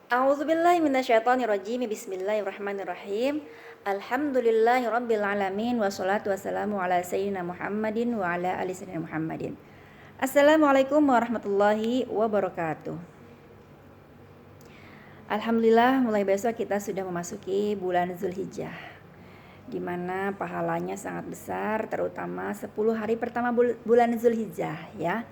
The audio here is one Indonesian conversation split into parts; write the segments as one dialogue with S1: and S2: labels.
S1: A'udzubillahi minasyaitonirrajim. Bismillahirrahmanirrahim. Alhamdulillahirabbil alamin wassalatu wassalamu ala sayyidina Muhammadin wa ala ali sayyidina Muhammadin. Assalamualaikum warahmatullahi wabarakatuh. Alhamdulillah, mulai besok kita sudah memasuki bulan Zulhijjah, di mana pahalanya sangat besar, terutama 10 hari pertama bulan Zulhijjah ya.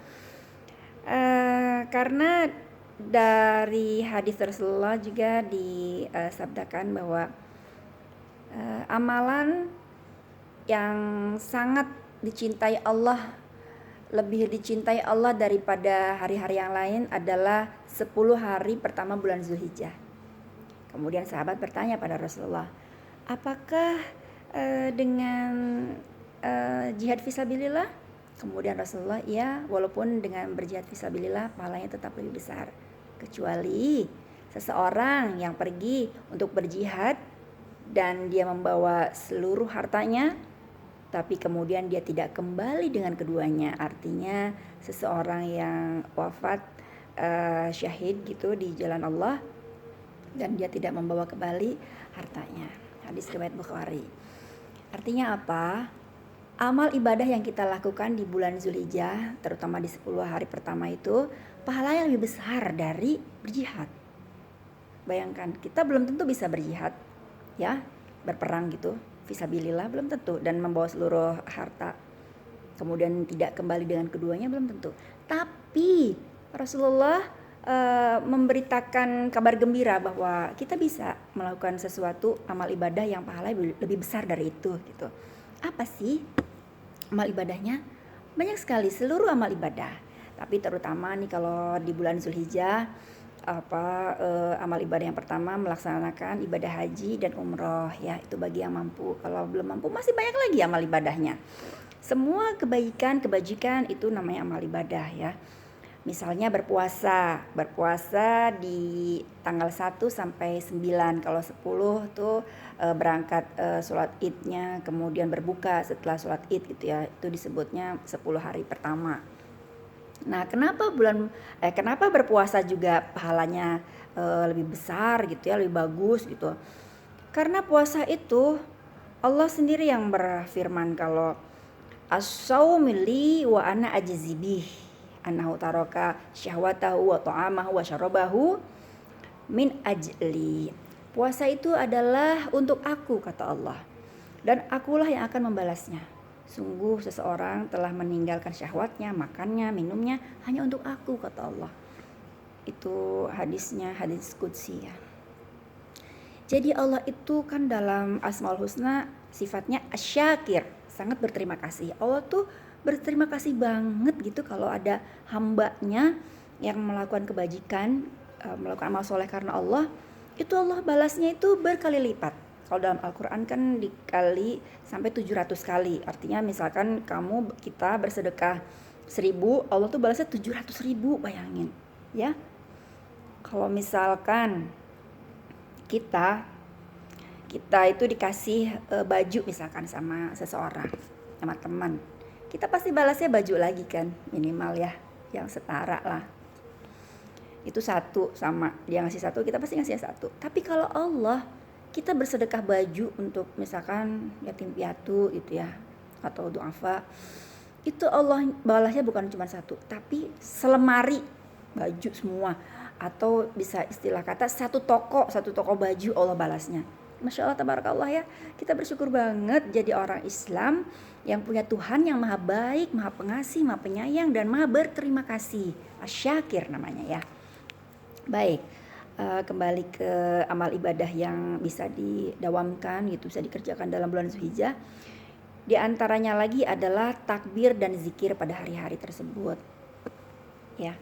S1: Karena dari hadis Rasulullah juga disabdakan bahwa amalan yang sangat dicintai Allah, lebih dicintai Allah daripada hari-hari yang lain adalah 10 hari pertama bulan Zulhijjah. Kemudian sahabat bertanya pada Rasulullah, apakah dengan jihad fisabilillah? Kemudian Rasulullah, ya, walaupun dengan berjihad fisabilillah pahalanya tetap lebih besar, kecuali seseorang yang pergi untuk berjihad dan dia membawa seluruh hartanya, tapi kemudian dia tidak kembali dengan keduanya. Artinya seseorang yang wafat syahid gitu di jalan Allah dan dia tidak membawa kembali hartanya. Hadis riwayat Bukhari. Artinya apa? Amal ibadah yang kita lakukan di bulan Zulhijjah, terutama di 10 hari pertama itu, pahalanya lebih besar dari berjihad. Bayangkan, kita belum tentu bisa berjihad, ya, berperang gitu, fisabilillah belum tentu, dan membawa seluruh harta, kemudian tidak kembali dengan keduanya belum tentu. Tapi Rasulullah memberitakan kabar gembira bahwa kita bisa melakukan sesuatu amal ibadah yang pahalanya lebih besar dari itu gitu. Apa sih amal ibadahnya? Banyak sekali, seluruh amal ibadah. Tapi terutama nih kalau di bulan Zulhijjah, amal ibadah yang pertama melaksanakan ibadah haji dan umroh ya, itu bagi yang mampu. Kalau belum mampu masih banyak lagi amal ibadahnya. Semua kebajikan itu namanya amal ibadah ya. Misalnya berpuasa di tanggal 1 sampai 9, kalau 10 tuh berangkat sholat idnya, kemudian berbuka setelah sholat id gitu ya, itu disebutnya 10 hari pertama. Nah, kenapa berpuasa juga pahalanya lebih besar gitu ya, lebih bagus gitu? Karena puasa itu Allah sendiri yang berfirman kalau as-saumu li wa ana ajzibih, annahu taraka syahwatahu wa ta'amahu wa syarabahu min ajli. Puasa itu adalah untuk aku, kata Allah, dan akulah yang akan membalasnya. Sungguh seseorang telah meninggalkan syahwatnya, makannya, minumnya hanya untuk aku, kata Allah. Itu hadisnya, hadis qudsi ya. Jadi Allah itu kan dalam Asmaul Husna sifatnya asyakir, sangat berterima kasih. Allah tuh berterima kasih banget gitu kalau ada hambanya yang melakukan kebajikan, melakukan amal soleh karena Allah, itu Allah balasnya itu berkali lipat. Kalau dalam Al-Quran kan dikali sampai 700 kali. Artinya misalkan kita bersedekah 1000, Allah tuh balasnya 700.000, bayangin ya. Kalau misalkan kita itu dikasih baju misalkan sama seseorang, sama teman, kita pasti balasnya baju lagi kan, minimal ya, yang setara lah. Itu satu, sama dia ngasih satu, kita pasti ngasih satu. Tapi kalau Allah, kita bersedekah baju untuk misalkan yatim piatu gitu ya, atau duafa, itu Allah balasnya bukan cuma satu, tapi selemari baju semua, atau bisa istilah kata satu toko baju Allah balasnya. Masya Allah, tabarakallah ya. Kita bersyukur banget jadi orang Islam yang punya Tuhan yang maha baik, maha pengasih, maha penyayang, dan maha berterima kasih. Asyakir namanya ya. Baik, kembali ke amal ibadah yang bisa didawamkan gitu, bisa dikerjakan dalam bulan Zulhijjah. Di antaranya lagi adalah takbir dan zikir pada hari-hari tersebut ya.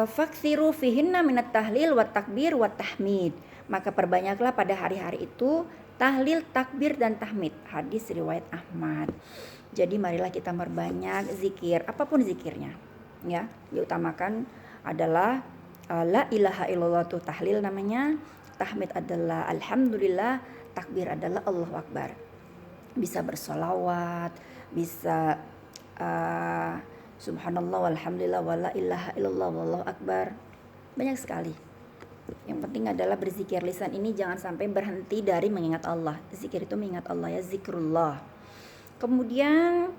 S1: Faksiru fihinna minat tahlil wa takbir wa tahmid. Maka perbanyaklah pada hari-hari itu tahlil, takbir, dan tahmid. Hadis riwayat Ahmad. Jadi marilah kita memperbanyak zikir, apapun zikirnya ya. Diutamakan adalah la ilaha illallah, tuh tahlil namanya, tahmid adalah alhamdulillah, takbir adalah Allahu Akbar. Bisa bersolawat, bisa subhanallah walhamdulillah wala ilaha illallah wallahu akbar. Banyak sekali. Yang penting adalah berzikir. Lisan ini jangan sampai berhenti dari mengingat Allah. Zikir itu mengingat Allah ya, zikrullah. Kemudian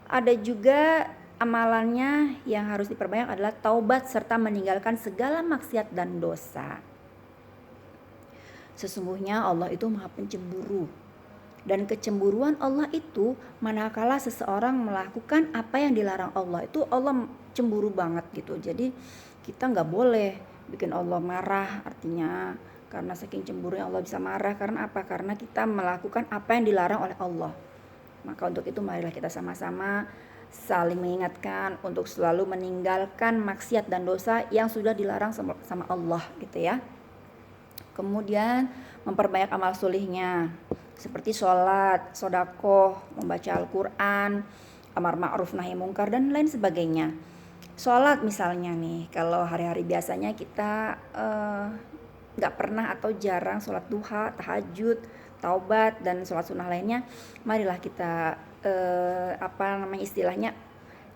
S1: ada juga amalannya yang harus diperbanyak adalah taubat serta meninggalkan segala maksiat dan dosa. Sesungguhnya Allah itu Maha Pencemburu. Dan kecemburuan Allah itu manakala seseorang melakukan apa yang dilarang Allah, itu Allah cemburu banget gitu. Jadi kita nggak boleh bikin Allah marah, artinya karena saking cemburunya Allah bisa marah. Karena apa? Karena kita melakukan apa yang dilarang oleh Allah. Maka untuk itu marilah kita sama-sama saling mengingatkan untuk selalu meninggalkan maksiat dan dosa yang sudah dilarang sama Allah gitu ya. Kemudian memperbanyak amal solihnya seperti sholat, sodakoh, membaca Al-Quran, amar ma'ruf nahi mungkar dan lain sebagainya. Sholat misalnya nih, kalau hari-hari biasanya kita gak pernah atau jarang sholat duha, tahajud, taubat dan sholat sunnah lainnya, marilah kita istilahnya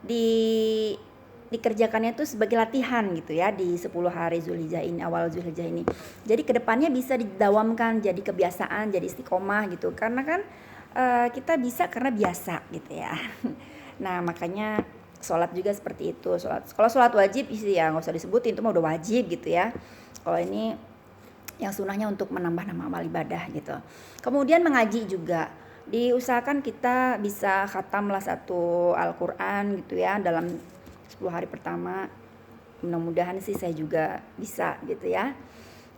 S1: dikerjakannya itu sebagai latihan gitu ya di 10 hari Zulhijjah ini, awal Zulhijjah ini. Jadi kedepannya bisa didawamkan jadi kebiasaan, jadi istiqomah gitu. Karena kan kita bisa karena biasa gitu ya. Nah makanya sholat juga seperti itu. Kalau sholat wajib sih ya nggak usah disebutin, itu mah udah wajib gitu ya. Kalau ini yang sunnahnya untuk menambah nama amal ibadah gitu. Kemudian mengaji juga. Diusahakan kita bisa khatamlah satu Al-Quran gitu ya dalam 10 hari pertama. Mudah-mudahan sih saya juga bisa gitu ya.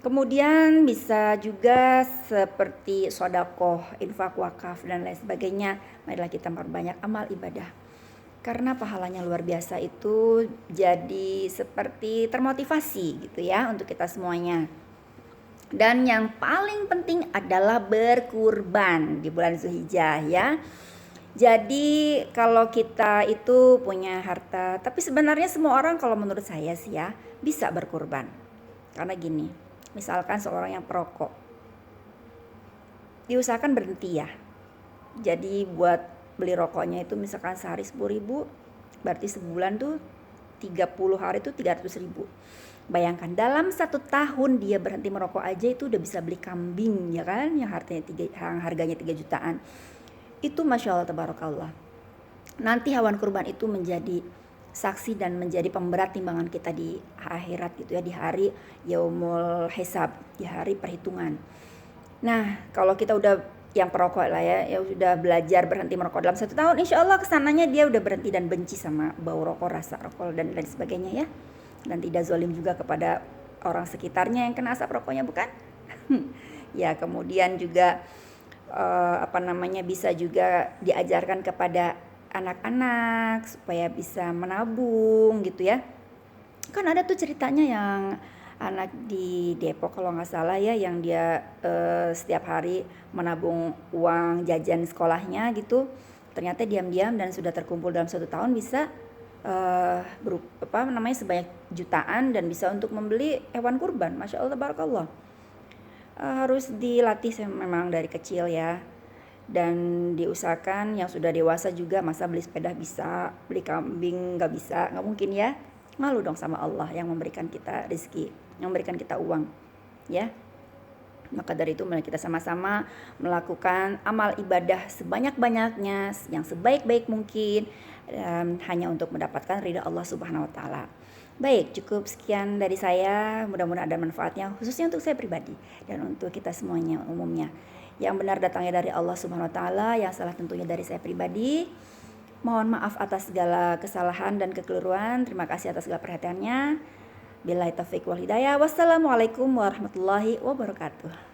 S1: Kemudian bisa juga seperti sodakoh, infak, wakaf dan lain sebagainya. Marilah kita memperbanyak amal ibadah. Karena pahalanya luar biasa, itu jadi seperti termotivasi gitu ya untuk kita semuanya. Dan yang paling penting adalah berkurban di bulan Zulhijjah ya. Jadi kalau kita itu punya harta, tapi sebenarnya semua orang kalau menurut saya sih ya bisa berkurban. Karena gini, misalkan seorang yang perokok, diusahakan berhenti ya. Jadi buat beli rokoknya itu misalkan sehari 10.000, berarti sebulan tuh 30 hari itu 300.000. Bayangkan dalam 1 tahun dia berhenti merokok aja itu udah bisa beli kambing ya kan, yang harganya 3 jutaan. Itu Masya Allah tabarakallah. Nanti hewan kurban itu menjadi saksi dan menjadi pemberat timbangan kita di akhirat gitu ya, di hari yaumul hisab, di hari perhitungan. Nah kalau kita udah yang perokok lah ya udah belajar berhenti merokok dalam 1 tahun, insya Allah kesananya dia udah berhenti dan benci sama bau rokok, rasa rokok dan lain sebagainya ya. Dan tidak zalim juga kepada orang sekitarnya yang kena asap rokoknya, bukan? Ya kemudian juga bisa juga diajarkan kepada anak-anak supaya bisa menabung gitu ya. Kan ada tuh ceritanya yang anak di Depok kalau nggak salah ya, yang dia setiap hari menabung uang jajan sekolahnya gitu. Ternyata diam-diam dan sudah terkumpul dalam 1 tahun bisa sebanyak jutaan dan bisa untuk membeli hewan kurban. Masya Allah tabarakallah. Harus dilatih memang dari kecil ya, dan diusahakan yang sudah dewasa juga, masa beli sepeda bisa, beli kambing nggak bisa, nggak mungkin ya. Malu dong sama Allah yang memberikan kita rezeki, yang memberikan kita uang ya. Maka dari itu mari kita sama-sama melakukan amal ibadah sebanyak-banyaknya, yang sebaik-baik mungkin, hanya untuk mendapatkan ridha Allah Subhanahu wa taala. Baik, cukup sekian dari saya. Mudah-mudahan ada manfaatnya, khususnya untuk saya pribadi dan untuk kita semuanya umumnya. Yang benar datangnya dari Allah Subhanahu wa taala, yang salah tentunya dari saya pribadi. Mohon maaf atas segala kesalahan dan kekeliruan. Terima kasih atas segala perhatiannya. Billahi taufiq wal hidayah. Wassalamualaikum warahmatullahi wabarakatuh.